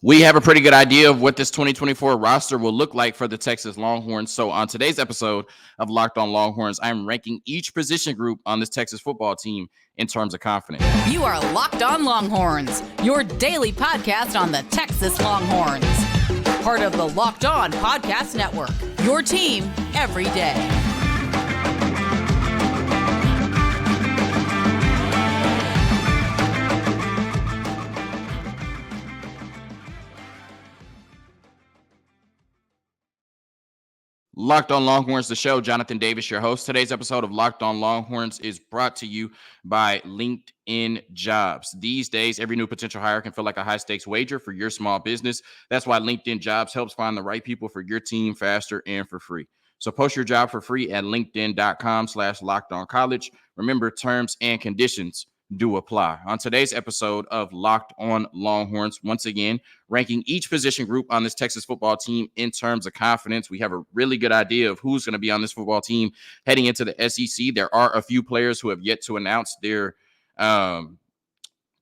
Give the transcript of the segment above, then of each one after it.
We have a pretty good idea of what this 2024 roster will look like for the Texas Longhorns. So, on today's episode of Locked On Longhorns, I'm ranking each position group on this Texas football team in terms of confidence. You are Locked On Longhorns, your daily podcast on the Texas Longhorns. Part of the Locked On Podcast Network, your team every day. Locked On Longhorns, the show. Jonathan Davis, your host. Today's episode of Locked On Longhorns is brought to you by LinkedIn Jobs. These days, every new potential hire can feel like a high-stakes wager for your small business. That's why LinkedIn Jobs helps find the right people for your team faster and for free. So post your job for free at linkedin.com/lockedoncollege. Remember, terms and conditions do apply. On today's episode of Locked On Longhorns, once again, ranking each position group on this Texas football team in terms of confidence. We have a really good idea of who's going to be on this football team heading into the SEC. There are a few players who have yet to announce their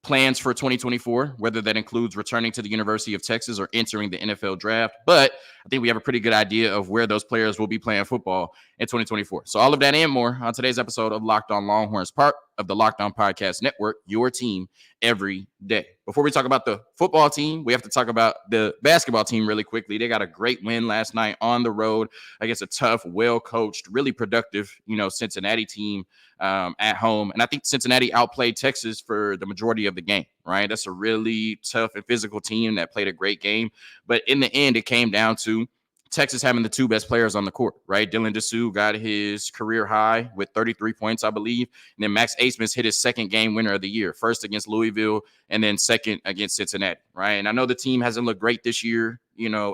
plans for 2024, whether that includes returning to the University of Texas or entering the NFL draft. But I think we have a pretty good idea of where those players will be playing football in 2024. So all of that and more on today's episode of Locked On Longhorns, part of the Locked On Podcast Network, your team every day. Before we talk about the football team, we have to talk about the basketball team really quickly. They got a great win last night on the road against a tough, well-coached, really productive, Cincinnati team at home. And I think Cincinnati outplayed Texas for the majority of the game, right? That's a really tough and physical team that played a great game. But in the end, it came down to Texas having the two best players on the court, right? Dylan Disu got his career high with 33 points, I believe. And then Max Abmas hit his second game winner of the year, first against Louisville and then second against Cincinnati, right? And I know the team hasn't looked great this year,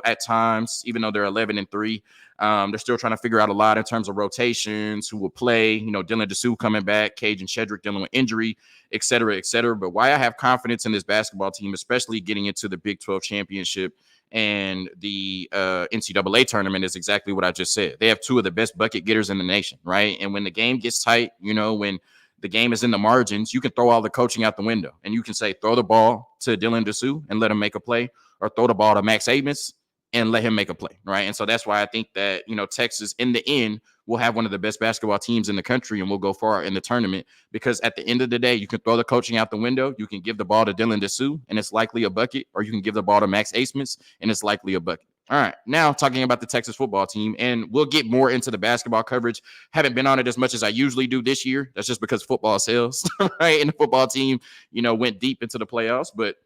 at times, even though they're 11-3. They're still trying to figure out a lot in terms of rotations, who will play, Dylan Disu coming back, Cajun Shedrick dealing with injury, et cetera, et cetera. But why I have confidence in this basketball team, especially getting into the Big 12 championship and the NCAA tournament, is exactly what I just said. They have two of the best bucket getters in the nation, right? And when the game gets tight, when the game is in the margins, you can throw all the coaching out the window and you can say, throw the ball to Dylan Disu and let him make a play, or throw the ball to Max Abmas and let him make a play, right? And so that's why I think that, Texas in the end will have one of the best basketball teams in the country and will go far in the tournament, because at the end of the day, you can throw the coaching out the window. You can give the ball to Dylan Disu and it's likely a bucket, or you can give the ball to Max Abmas and it's likely a bucket. All right, now talking about the Texas football team, and we'll get more into the basketball coverage. Haven't been on it as much as I usually do this year. That's just because football sells, right? And the football team, went deep into the playoffs, but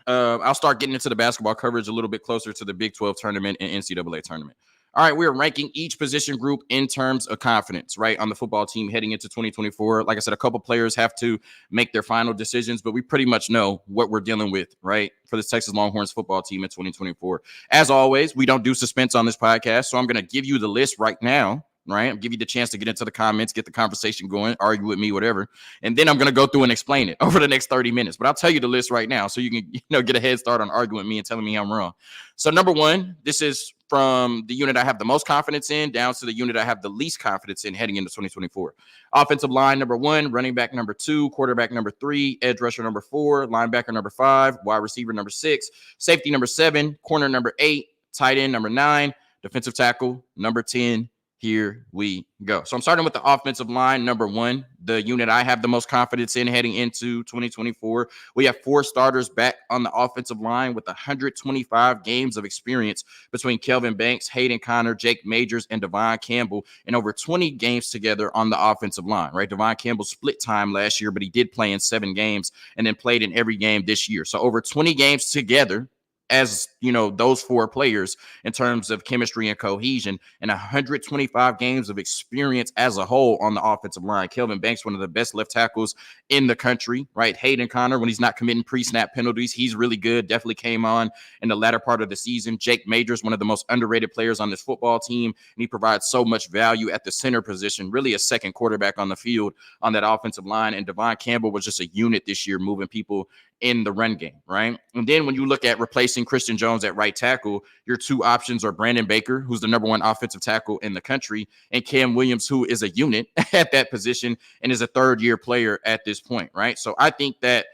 I'll start getting into the basketball coverage a little bit closer to the Big 12 tournament and NCAA tournament. All right, we're ranking each position group in terms of confidence, right, on the football team heading into 2024. Like I said, a couple players have to make their final decisions, but we pretty much know what we're dealing with, right, for this Texas Longhorns football team in 2024. As always, we don't do suspense on this podcast, so I'm going to give you the list right now. Right, I'll give you the chance to get into the comments, get the conversation going, argue with me, whatever. And then I'm going to go through and explain it over the next 30 minutes. But I'll tell you the list right now so you can, get a head start on arguing with me and telling me I'm wrong. So number one, this is from the unit I have the most confidence in down to the unit I have the least confidence in heading into 2024. Offensive line, number one, running back, number two, quarterback, number three, edge rusher, number four, linebacker, number five, wide receiver, number six, safety, number seven, corner, number eight, tight end, number nine, defensive tackle, number 10. Here we go. So I'm starting with the offensive line, number one, the unit I have the most confidence in heading into 2024. We have four starters back on the offensive line with 125 games of experience between Kelvin Banks, Hayden Connor, Jake Majors, and Devon Campbell, and over 20 games together on the offensive line, right? Devon Campbell split time last year, but he did play in 7 games and then played in every game this year. So over 20 games together as those four players in terms of chemistry and cohesion, and 125 games of experience as a whole on the offensive line. Kelvin Banks, one of the best left tackles in the country, right? Hayden Connor, when he's not committing pre-snap penalties, he's really good. Definitely came on in the latter part of the season. Jake Majors, one of the most underrated players on this football team, and he provides so much value at the center position, really a second quarterback on the field on that offensive line. And Devon Campbell was just a unit this year, moving people in the run game, right? And then when you look at replacing Christian Jones at right tackle, your two options are Brandon Baker, who's the number one offensive tackle in the country, and Cam Williams, who is a unit at that position and is a third-year player at this point, right? So I think that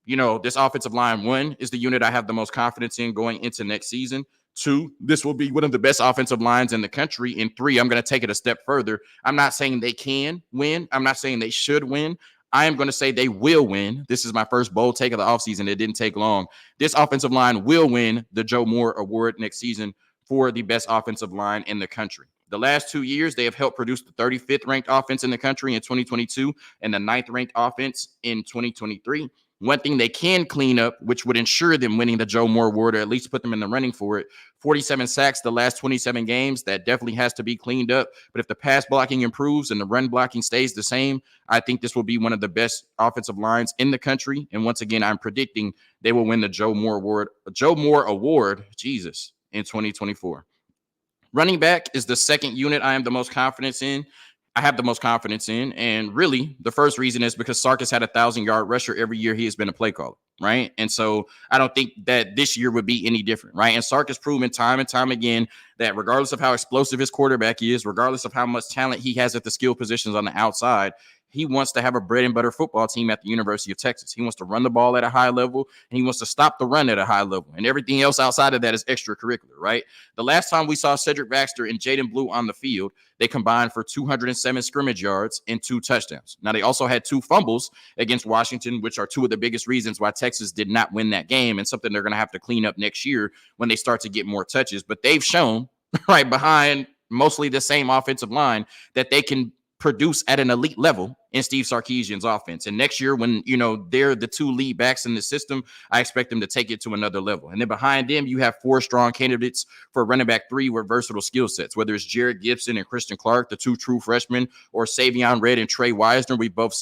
this offensive line, one, is the unit I have the most confidence in going into next season. Two, this will be one of the best offensive lines in the country. And three, I'm going to take it a step further. I'm not saying they can win. I'm not saying they should win. I am going to say they will win. This is my first bold take of the offseason. It didn't take long. This offensive line will win the Joe Moore Award next season for the best offensive line in the country. The last 2 years, they have helped produce the 35th ranked offense in the country in 2022 and the 9th ranked offense in 2023. One thing they can clean up, which would ensure them winning the Joe Moore Award, or at least put them in the running for it, 47 sacks the last 27 games. That definitely has to be cleaned up. But if the pass blocking improves and the run blocking stays the same, I think this will be one of the best offensive lines in the country. And once again, I'm predicting they will win the Joe Moore Award, Jesus, in 2024. Running back is the second unit I have the most confidence in. And really, the first reason is because Sark has had 1,000-yard rusher every year he has been a play caller, right? And so I don't think that this year would be any different, right? And Sark has proven time and time again that regardless of how explosive his quarterback is, regardless of how much talent he has at the skill positions on the outside, he wants to have a bread and butter football team at the University of Texas. He wants to run the ball at a high level, and he wants to stop the run at a high level. And everything else outside of that is extracurricular, right? The last time we saw Cedric Baxter and Jaden Blue on the field, they combined for 207 scrimmage yards and 2 touchdowns. Now, they also had 2 fumbles against Washington, which are 2 of the biggest reasons why Texas did not win that game, and something they're going to have to clean up next year when they start to get more touches. But they've shown, right behind mostly the same offensive line, that they can produce at an elite level in Steve Sarkisian's offense. And next year, when, they're the 2 lead backs in the system, I expect them to take it to another level. And then behind them, you have 4 strong candidates for running back 3 with versatile skill sets, whether it's Jared Gibson and Christian Clark, the 2 true freshmen, or Savion Red and Trey Wisner. We've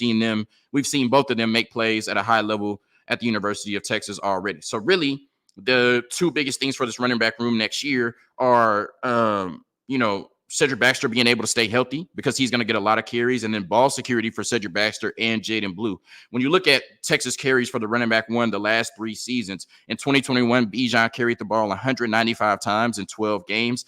seen both of them make plays at a high level at the University of Texas already. So really, the 2 biggest things for this running back room next year are, Cedric Baxter being able to stay healthy because he's going to get a lot of carries, and then ball security for Cedric Baxter and Jaden Blue. When you look at Texas carries for the running back one the last 3 seasons, in 2021, Bijan carried the ball 195 times in 12 games.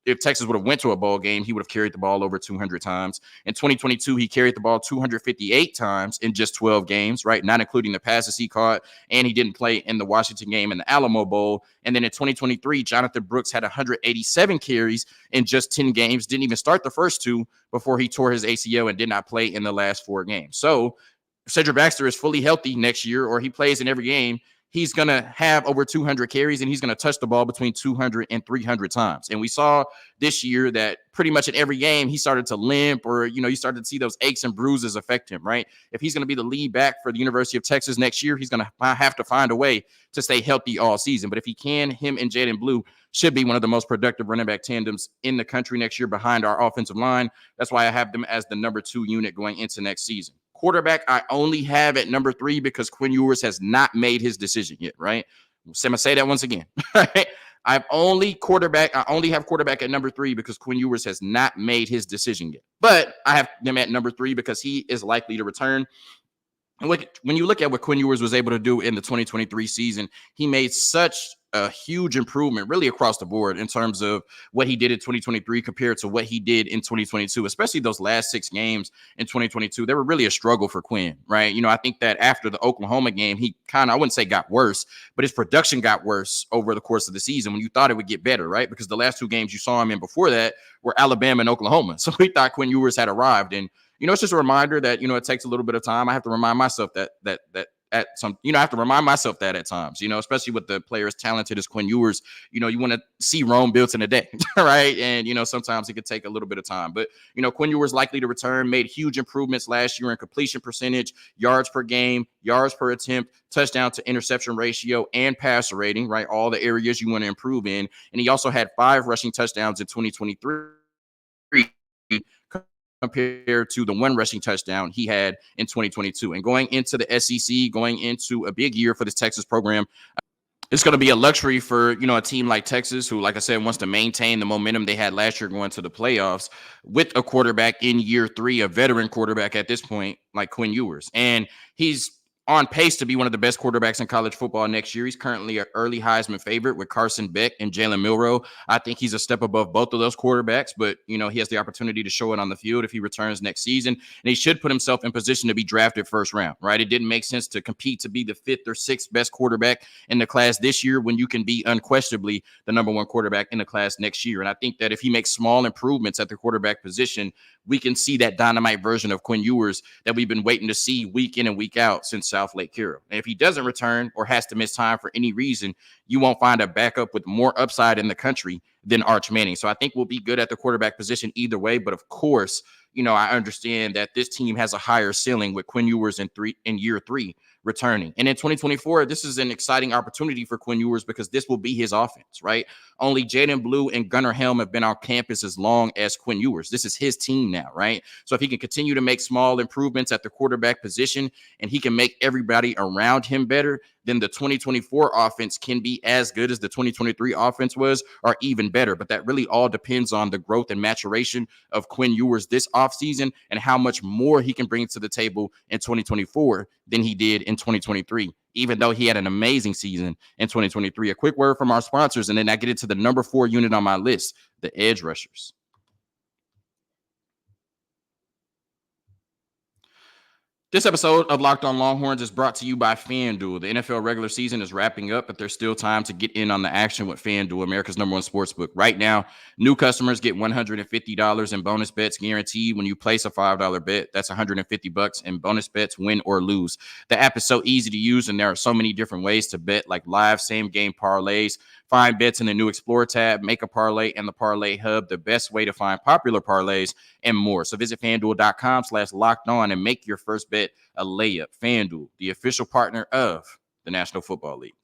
If Texas would have went to a bowl game, he would have carried the ball over 200 times. In 2022, he carried the ball 258 times in just 12 games, right? Not including the passes he caught, and he didn't play in the Washington game in the Alamo Bowl. And then in 2023, Jonathan Brooks had 187 carries in just 10 games, didn't even start the first 2 before he tore his ACL and did not play in the last 4 games. So Cedric Baxter is fully healthy next year, or he plays in every game, he's going to have over 200 carries, and he's going to touch the ball between 200 and 300 times. And we saw this year that pretty much in every game, he started to limp, or, you started to see those aches and bruises affect him, right? If he's going to be the lead back for the University of Texas next year, he's going to have to find a way to stay healthy all season. But if he can, him and Jaden Blue should be one of the most productive running back tandems in the country next year behind our offensive line. That's why I have them as the number 2 unit going into next season. Quarterback, I only have at number 3 because Quinn Ewers has not made his decision yet, right? I'm going to say that once again, right? I only have quarterback at number 3 because Quinn Ewers has not made his decision yet. But I have them at number 3 because he is likely to return. And when you look at what Quinn Ewers was able to do in the 2023 season, he made such a huge improvement really across the board in terms of what he did in 2023 compared to what he did in 2022, especially those last 6 games in 2022. They were really a struggle for Quinn, right? I think that after the Oklahoma game, he I wouldn't say got worse, but his production got worse over the course of the season when you thought it would get better, right? Because the last 2 games you saw him in before that were Alabama and Oklahoma. So we thought Quinn Ewers had arrived. And, it's just a reminder that, it takes a little bit of time. I have to remind myself that I have to remind myself that at times, especially with the players talented as Quinn Ewers, you want to see Rome built in a day, right? And, sometimes it could take a little bit of time, but, Quinn Ewers likely to return, made huge improvements last year in completion percentage, yards per game, yards per attempt, touchdown to interception ratio, and passer rating, right? All the areas you want to improve in. And he also had 5 rushing touchdowns in 2023. Compared to the 1 rushing touchdown he had in 2022. And going into the SEC, going into a big year for this Texas program, it's going to be a luxury for, a team like Texas, who, like I said, wants to maintain the momentum they had last year going to the playoffs with a quarterback in year 3, a veteran quarterback at this point, like Quinn Ewers. And he's on pace to be one of the best quarterbacks in college football next year. He's currently an early Heisman favorite with Carson Beck and Jalen Milroe. I think he's a step above both of those quarterbacks, but he has the opportunity to show it on the field if he returns next season, and he should put himself in position to be drafted first round, right? It didn't make sense to compete to be the 5th or 6th best quarterback in the class this year when you can be unquestionably the number 1 quarterback in the class next year. And I think that if he makes small improvements at the quarterback position, we can see that dynamite version of Quinn Ewers that we've been waiting to see week in and week out since South Lake Carroll. And if he doesn't return or has to miss time for any reason, you won't find a backup with more upside in the country than Arch Manning. So I think we'll be good at the quarterback position either way. But of course, I understand that this team has a higher ceiling with Quinn Ewers in year 3 returning. And in 2024, this is an exciting opportunity for Quinn Ewers because this will be his offense, right? Only Jaden Blue and Gunnar Helm have been on campus as long as Quinn Ewers. This is his team now, right? So if he can continue to make small improvements at the quarterback position and he can make everybody around him better, then the 2024 offense can be as good as the 2023 offense was or even better. But that really all depends on the growth and maturation of Quinn Ewers this offseason and how much more he can bring to the table in 2024 than he did in 2023, even though he had an amazing season in 2023. A quick word from our sponsors, and then I get into the number 4 unit on my list, the edge rushers. This episode of Locked On Longhorns is brought to you by FanDuel. The NFL regular season is wrapping up, but there's still time to get in on the action with FanDuel, America's number 1 sportsbook. Right now, new customers get $150 in bonus bets guaranteed when you place a $5 bet. That's $150 in bonus bets, win or lose. The app is so easy to use, and there are so many different ways to bet, like live same-game parlays. Find bets in the new Explore tab, make a parlay in the Parlay Hub, the best way to find popular parlays, and more. So visit FanDuel.com/locked-on and make your first bet a layup. FanDuel, the official partner of the National Football League.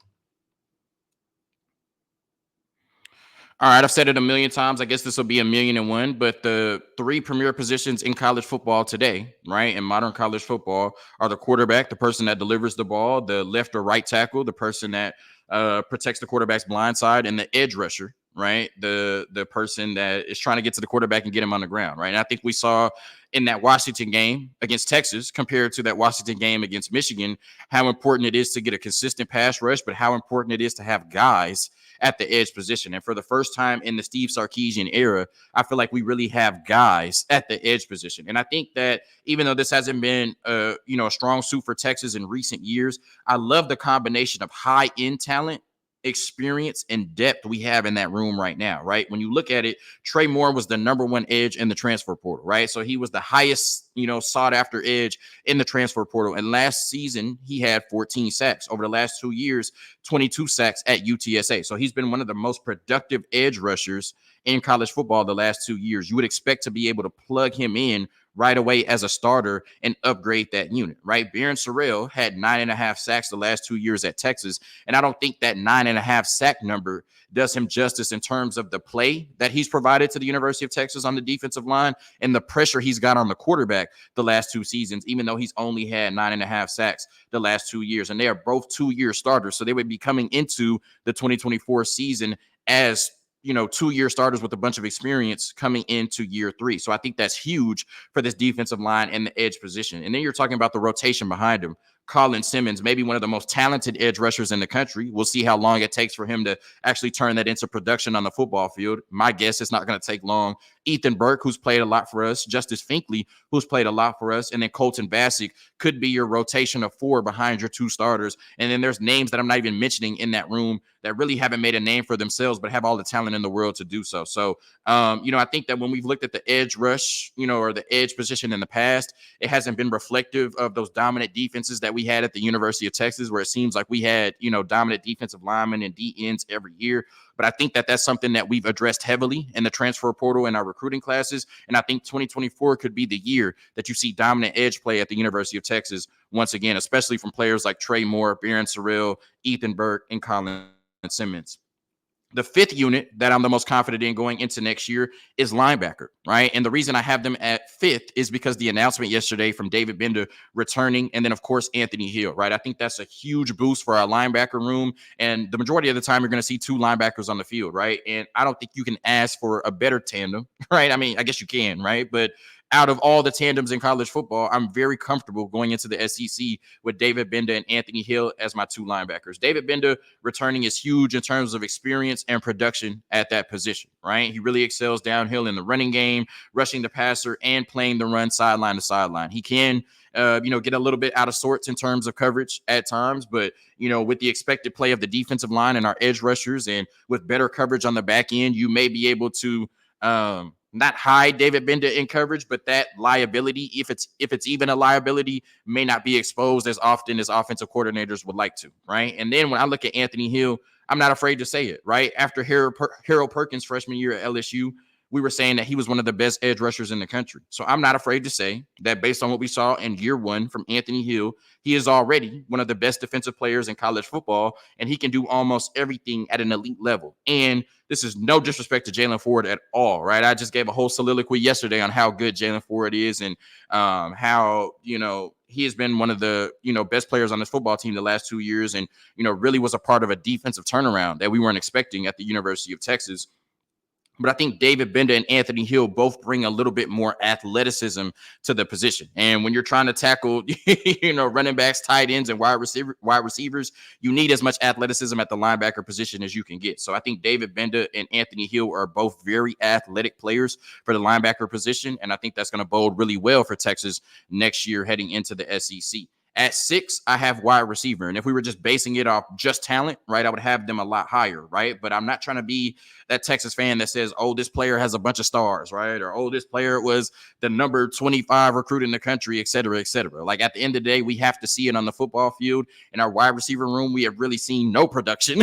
All right, I've said it a million times. I guess this will be 1,000,001, but the 3 premier positions in college football today, right, in modern college football are the quarterback, the person that delivers the ball, the left or right tackle, the person that protects the quarterback's blind side, and the edge rusher, right, the person that is trying to get to the quarterback and get him on the ground, right? And I think we saw in that Washington game against Texas compared to that Washington game against Michigan how important it is to get a consistent pass rush, but how important it is to have guys at the edge position. And for the first time in the Steve Sarkisian era, I feel like we really have guys at the edge position. And I think that even though this hasn't been a strong suit for Texas in recent years, I love the combination of high-end talent, experience, and depth we have in that room right now, right? When you look at it, Trey Moore was the number 1 edge in the transfer portal, right? So he was the highest, sought after edge in the transfer portal. And last season, he had 14 sacks. Over the last 2 years, 22 sacks at UTSA. So he's been one of the most productive edge rushers in college football the last 2 years. You would expect to be able to plug him in right away as a starter and upgrade that unit, right? Barron had 9.5 sacks the last 2 years at Texas. And I don't think that 9.5 sack number does him justice in terms of the play that he's provided to the University of Texas on the defensive line and the pressure he's got on the quarterback the last 2 seasons, even though he's only had 9.5 sacks the last 2 years. And they are both 2-year starters. So they would be coming into the 2024 season as 2-year starters with a bunch of experience coming into year 3. So I think that's huge for this defensive line and the edge position. And then you're talking about the rotation behind him. Colin Simmons, maybe one of the most talented edge rushers in the country. We'll see how long it takes for him to actually turn that into production on the football field. My guess it's not going to take long. Ethan Burke, who's played a lot for us. Justice Finkley, who's played a lot for us. And then Colton Bassick could be your rotation of 4 behind your 2 starters. And then there's names that I'm not even mentioning in that room that really haven't made a name for themselves, but have all the talent in the world to do so. So, I think that when we've looked at the edge rush, or the edge position in the past, it hasn't been reflective of those dominant defenses that we had at the University of Texas, where it seems like we had, dominant defensive linemen and D ends every year. But I think that that's something that we've addressed heavily in the transfer portal and our recruiting classes. And I think 2024 could be the year that you see dominant edge play at the University of Texas once again, especially from players like Trey Moore, Barron, Ethan Burke, and Colin Simmons. The 5th unit that I'm the most confident in going into next year is linebacker, right? And the reason I have them at 5th is because the announcement yesterday from David Bender returning, and then, of course, Anthony Hill, right? I think that's a huge boost for our linebacker room. And the majority of the time, you're going to see 2 linebackers on the field, right? And I don't think you can ask for a better tandem, right? I mean, I guess you can, right? But out of all the tandems in college football, I'm very comfortable going into the SEC with David Benda and Anthony Hill as my two linebackers. David Benda returning is huge in terms of experience and production at that position, right? He really excels downhill in the running game, rushing the passer, and playing the run sideline to sideline. He can get a little bit out of sorts in terms of coverage at times, but, with the expected play of the defensive line and our edge rushers and with better coverage on the back end, you may be able to not hide David Benda in coverage, but that liability, if it's even a liability, may not be exposed as often as offensive coordinators would like to, right? And then when I look at Anthony Hill, I'm not afraid to say it, right? After Harold Perkins' freshman year at LSU, we were saying that he was one of the best edge rushers in the country. So I'm not afraid to say that based on what we saw in year one from Anthony Hill, he is already one of the best defensive players in college football, and he can do almost everything at an elite level. And this is no disrespect to Jaylan Ford at all, right? I just gave a whole soliloquy yesterday on how good Jaylan Ford is and how, he has been one of the, best players on this football team the last 2 years and, really was a part of a defensive turnaround that we weren't expecting at the University of Texas. But I think David Benda and Anthony Hill both bring a little bit more athleticism to the position. And when you're trying to tackle, running backs, tight ends, and wide receivers, you need as much athleticism at the linebacker position as you can get. So I think David Benda and Anthony Hill are both very athletic players for the linebacker position. And I think that's going to bode really well for Texas next year heading into the SEC. At 6, I have wide receiver. And if we were just basing it off just talent, right, I would have them a lot higher, right? But I'm not trying to be that Texas fan that says, oh, this player has a bunch of stars, right? Or, oh, this player was the number 25 recruit in the country, et cetera, et cetera. Like at the end of the day, we have to see it on the football field. In our wide receiver room, we have really seen no production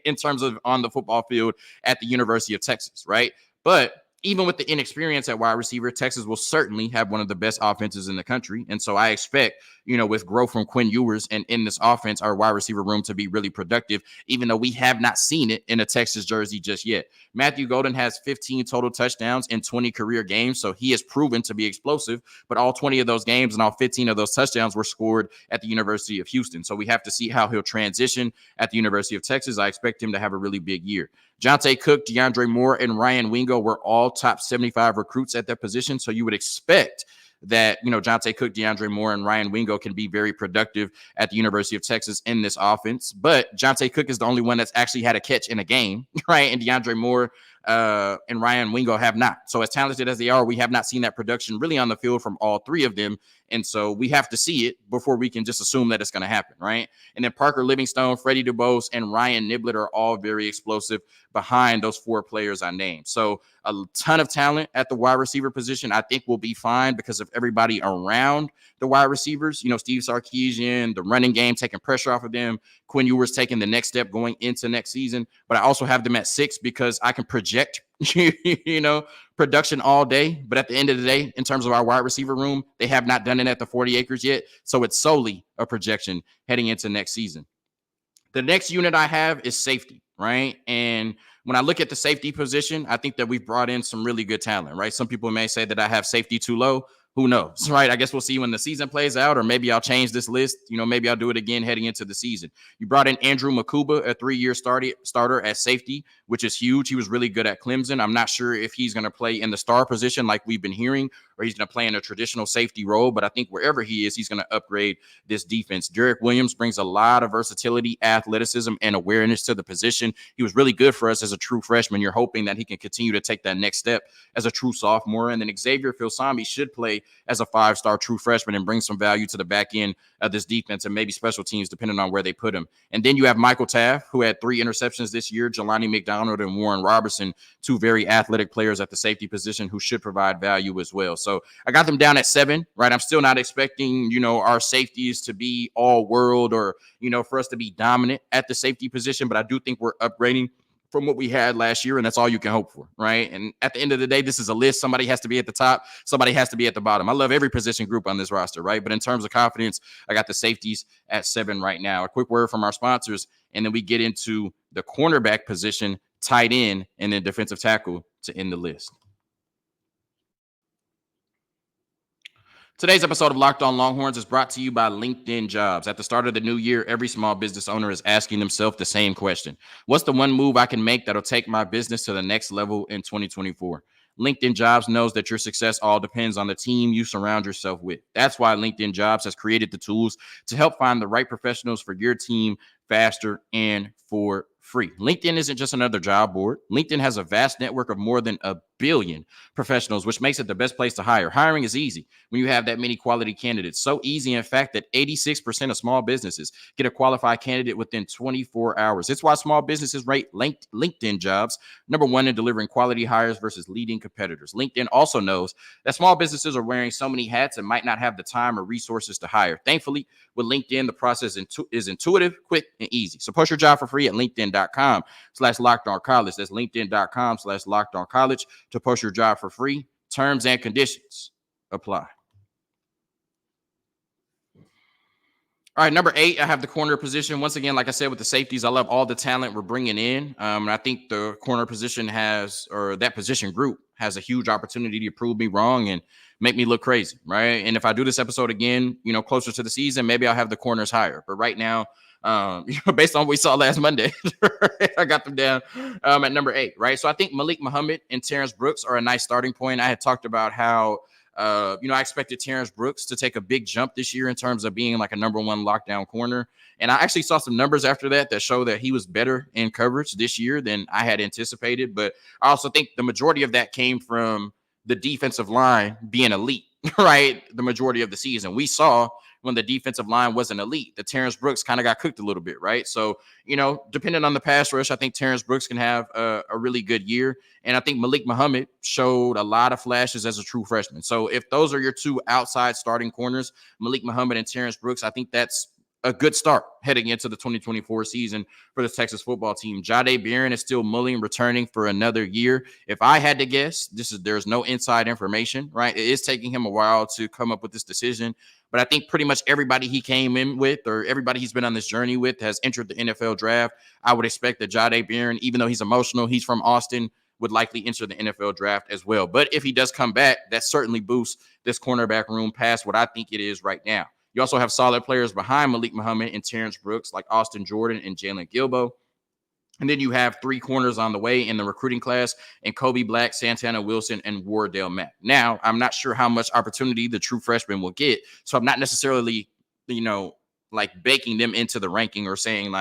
in terms of on the football field at the University of Texas, right? But even with the inexperience at wide receiver, Texas will certainly have one of the best offenses in the country. And so I expect, with growth from Quinn Ewers and in this offense, our wide receiver room to be really productive, even though we have not seen it in a Texas jersey just yet. Matthew Golden has 15 total touchdowns in 20 career games. So he has proven to be explosive, but all 20 of those games and all 15 of those touchdowns were scored at the University of Houston. So we have to see how he'll transition at the University of Texas. I expect him to have a really big year. Jahdae Cook, DeAndre Moore, and Ryan Wingo were all top 75 recruits at that position. So you would expect that, Jahdae Cook, DeAndre Moore, and Ryan Wingo can be very productive at the University of Texas in this offense. But Jahdae Cook is the only one that's actually had a catch in a game, right? And DeAndre Moore and Ryan Wingo have not. So as talented as they are, we have not seen that production really on the field from all three of them. And so we have to see it before we can just assume that it's going to happen, right? And then Parker Livingstone, Freddie DuBose, and Ryan Niblett are all very explosive behind those 4 players I named. So a ton of talent at the wide receiver position. I think we'll be fine because of everybody around the wide receivers. Steve Sarkisian, the running game, taking pressure off of them. Quinn Ewers taking the next step going into next season. But I also have them at 6 because I can project, production all day. But at the end of the day, in terms of our wide receiver room, they have not done it at the 40 acres yet. So it's solely a projection heading into next season. The next unit I have is safety, right? And when I look at the safety position, I think that we've brought in some really good talent, right? Some people may say that I have safety too low. Who knows, right? I guess we'll see when the season plays out, or maybe I'll change this list. Maybe I'll do it again heading into the season. You brought in Andrew Makuba, a 3-year starter at safety, which is huge. He was really good at Clemson. I'm not sure if he's going to play in the star position like we've been hearing, or he's going to play in a traditional safety role. But I think wherever he is, he's going to upgrade this defense. Derek Williams brings a lot of versatility, athleticism, and awareness to the position. He was really good for us as a true freshman. You're hoping that he can continue to take that next step as a true sophomore. And then Xavier Filsami should play as a 5-star true freshman and bring some value to the back end of this defense and maybe special teams, depending on where they put him. And then you have Michael Taft, who had 3 interceptions this year, Jelani McDonald and Warren Robertson, 2 very athletic players at the safety position who should provide value as well. So I got them down at 7, right? I'm still not expecting, our safeties to be all world or, for us to be dominant at the safety position, but I do think we're upgrading from what we had last year, and that's all you can hope for, right? And at the end of the day, this is a list. Somebody has to be at the top. Somebody has to be at the bottom. I love every position group on this roster, right? But in terms of confidence, I got the safeties at 7 right now. A quick word from our sponsors, and then we get into the cornerback position, tight end, and then defensive tackle to end the list. Today's episode of Locked On Longhorns is brought to you by LinkedIn Jobs. At the start of the new year, every small business owner is asking themselves the same question. What's the one move I can make that'll take my business to the next level in 2024? LinkedIn Jobs knows that your success all depends on the team you surround yourself with. That's why LinkedIn Jobs has created the tools to help find the right professionals for your team faster and for free. LinkedIn isn't just another job board. LinkedIn has a vast network of more than 1 billion professionals, which makes it the best place to hire. Hiring is easy when you have that many quality candidates. So easy, in fact, that 86% of small businesses get a qualified candidate within 24 hours. It's why small businesses rate LinkedIn Jobs number one in delivering quality hires versus leading competitors. LinkedIn also knows that small businesses are wearing so many hats and might not have the time or resources to hire. Thankfully, with LinkedIn, the process is intuitive, quick, and easy. So post your job for free at linkedin.com/lockedoncollege. That's linkedin.com/lockedoncollege to post your job for free. Terms and conditions apply. All right, number 8, I have the corner position. Once again, like I said, with the safeties, I love all the talent we're bringing in. And I think the corner position that position group has a huge opportunity to prove me wrong and make me look crazy, right? And if I do this episode again, closer to the season, maybe I'll have the corners higher. But right now, based on what we saw last Monday, I got them down at number 8, right? So I think Malik Muhammad and Terrence Brooks are a nice starting point. I had talked about how I expected Terrence Brooks to take a big jump this year in terms of being like a number one lockdown corner. And I actually saw some numbers after that show that he was better in coverage this year than I had anticipated. But I also think the majority of that came from the defensive line being elite, right? The majority of the season. We saw when the defensive line wasn't elite, the Terrence Brooks kind of got cooked a little bit, right? So, depending on the pass rush, I think Terrence Brooks can have a really good year. And I think Malik Muhammad showed a lot of flashes as a true freshman. So if those are your two outside starting corners, Malik Muhammad and Terrence Brooks, I think that's a good start heading into the 2024 season for the Texas football team. Jahdae Barron is still mulling, returning for another year. If I had to guess, there's no inside information, right? It is taking him a while to come up with this decision. But I think pretty much everybody he came in with or everybody he's been on this journey with has entered the NFL draft. I would expect that Jahdae Barron, even though he's emotional, he's from Austin, would likely enter the NFL draft as well. But if he does come back, that certainly boosts this cornerback room past what I think it is right now. You also have solid players behind Malik Muhammad and Terrence Brooks like Austin Jordan and Jalen Gilbo. And then you have 3 corners on the way in the recruiting class and Kobe Black, Santana Wilson, and Wardell Mack. Now, I'm not sure how much opportunity the true freshman will get. So I'm not necessarily, baking them into the ranking or saying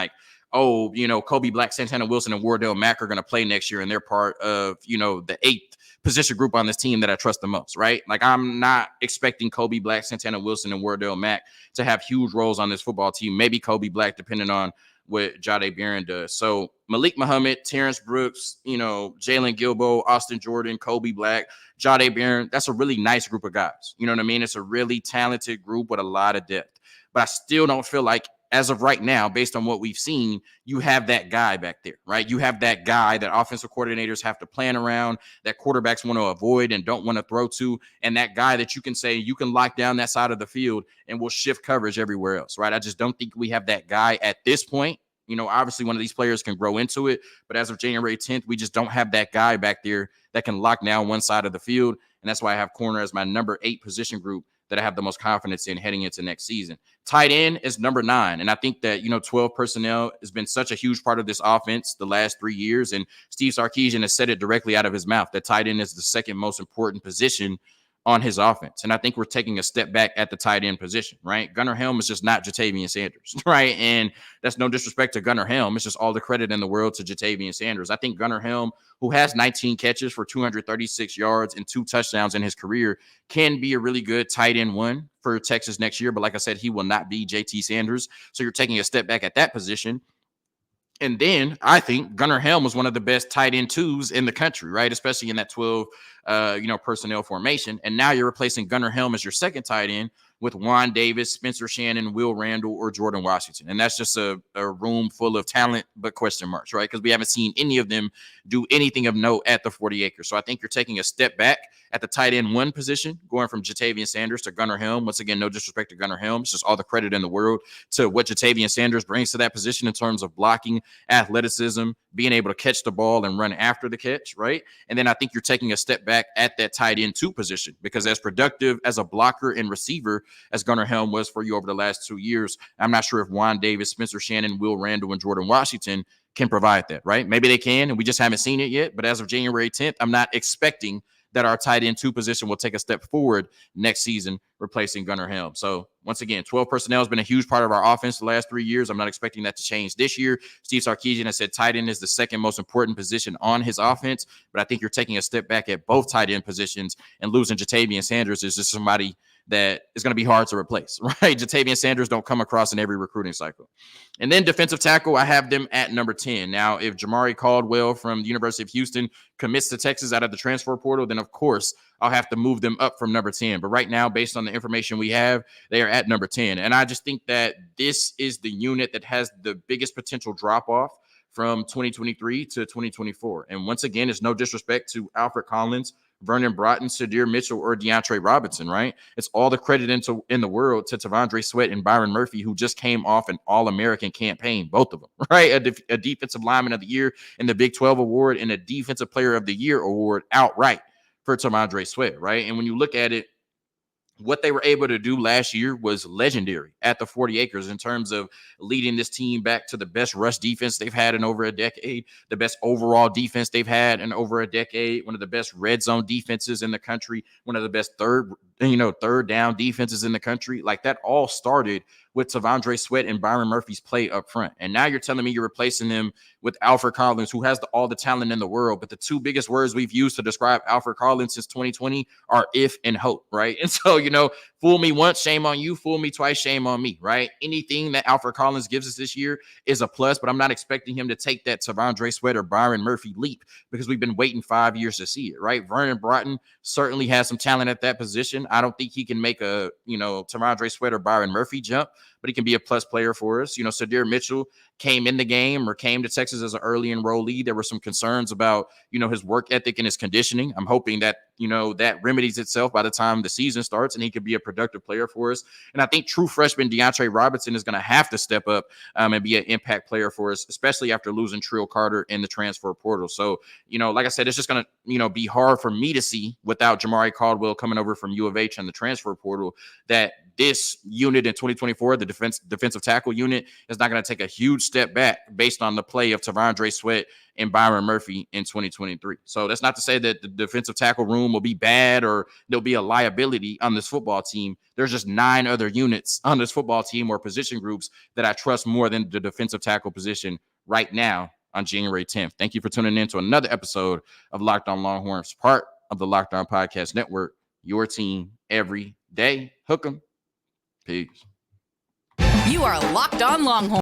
Kobe Black, Santana Wilson, and Wardell Mack are going to play next year and they're part of, the 8th position group on this team that I trust the most, right? Like I'm not expecting Kobe Black, Santana Wilson, and Wardell Mack to have huge roles on this football team. Maybe Kobe Black, depending on what Jahdae Barron does. So Malik Muhammad, Terrence Brooks, Jalen Gilbo, Austin Jordan, Kobe Black, Jahdae Barron, that's a really nice group of guys. You know what I mean? It's a really talented group with a lot of depth. But I still don't feel like, as of right now, based on what we've seen, you have that guy back there, right? You have that guy that offensive coordinators have to plan around, that quarterbacks want to avoid and don't want to throw to, and that guy that you can say you can lock down that side of the field and will shift coverage everywhere else, right? I just don't think we have that guy at this point. Obviously one of these players can grow into it, but as of January 10th, we just don't have that guy back there that can lock down one side of the field, and that's why I have corner as my number 8 position group that I have the most confidence in heading into next season. Tight end is number 9. And I think that, 12 personnel has been such a huge part of this offense the last 3 years. And Steve Sarkisian has said it directly out of his mouth that tight end is the second most important position on his offense. And I think we're taking a step back at the tight end position, right? Gunnar Helm is just not Ja'Tavion Sanders, right? And that's no disrespect to Gunnar Helm. It's just all the credit in the world to Ja'Tavion Sanders. I think Gunnar Helm, who has 19 catches for 236 yards and 2 touchdowns in his career, can be a really good tight end 1 for Texas next year. But like I said, he will not be JT Sanders. So you're taking a step back at that position. And then I think Gunnar Helm was one of the best tight end 2s in the country, right? Especially in that 12, personnel formation. And now you're replacing Gunnar Helm as your second tight end with Juan Davis, Spencer Shannon, Will Randall, or Jordan Washington. And that's just a room full of talent, but question marks, right? Because we haven't seen any of them do anything of note at the 40 acres. So I think you're taking a step back at the tight end 1 position, going from Ja'Tavion Sanders to Gunnar Helm. Once again, no disrespect to Gunnar Helm. It's just all the credit in the world to what Ja'Tavion Sanders brings to that position in terms of blocking, athleticism, being able to catch the ball and run after the catch, right? And then I think you're taking a step back at that tight end 2 position, because as productive as a blocker and receiver as Gunnar Helm was for you over the last 2 years, I'm not sure if Juan Davis, Spencer Shannon, Will Randall, and Jordan Washington can provide that, right? Maybe they can, and we just haven't seen it yet. But as of January 10th, I'm not expecting that our tight end 2 position will take a step forward next season, replacing Gunnar Helm. So once again, 12 personnel has been a huge part of our offense the last 3 years. I'm not expecting that to change this year. Steve Sarkisian has said tight end is the second most important position on his offense, but I think you're taking a step back at both tight end positions, and losing Jahdae Sanders is just somebody that is going to be hard to replace, right? Jahdae Sanders don't come across in every recruiting cycle. And then defensive tackle, I have them at number 10. Now, if Jamari Caldwell from the University of Houston commits to Texas out of the transfer portal, then of course I'll have to move them up from number 10. But right now, based on the information we have, they are at number 10. And I just think that this is the unit that has the biggest potential drop-off from 2023 to 2024. And once again, it's no disrespect to Alfred Collins, Vernon Broughton, Sadir Mitchell, or DeAndre Robinson, right? It's all the credit in the world to Tavondre Sweat and Byron Murphy, who just came off an All-American campaign, both of them, right? A Defensive Lineman of the Year in the Big 12 award and a Defensive Player of the Year award outright for Tavondre Sweat, right? And when you look at it, what they were able to do last year was legendary at the 40 acres in terms of leading this team back to the best rush defense they've had in over a decade, the best overall defense they've had in over a decade, one of the best red zone defenses in the country, one of the best third down defenses in the country. Like, that all started with Tavondre Sweat and Byron Murphy's play up front. And now you're telling me you're replacing him with Alfred Collins, who has all the talent in the world. But the 2 biggest words we've used to describe Alfred Collins since 2020 are if and hope, right? And so, fool me once, shame on you. Fool me twice, shame on me, right? Anything that Alfred Collins gives us this year is a plus, but I'm not expecting him to take that Tavondre Sweat or Byron Murphy leap because we've been waiting 5 years to see it, right? Vernon Broughton certainly has some talent at that position. I don't think he can make a, Tavondre Sweat or Byron Murphy jump, but he can be a plus player for us. Sadir Mitchell came in the game or came to Texas as an early enrollee. There were some concerns about, his work ethic and his conditioning. I'm hoping that, that remedies itself by the time the season starts and he could be a productive player for us. And I think true freshman DeAndre Robinson is going to have to step up and be an impact player for us, especially after losing Trill Carter in the transfer portal. So, like I said, it's just going to, be hard for me to see without Jamari Caldwell coming over from U of H and the transfer portal that this unit in 2024, the defensive tackle unit, is not going to take a huge step back based on the play of Tavondre Sweat and Byron Murphy in 2023. So that's not to say that the defensive tackle room will be bad or there'll be a liability on this football team. There's just 9 other units on this football team or position groups that I trust more than the defensive tackle position right now on January 10th. Thank you for tuning in to another episode of Locked On Longhorns, part of the Locked On Podcast Network, your team every day. Hook 'em. Peace. You are Locked On Longhorns,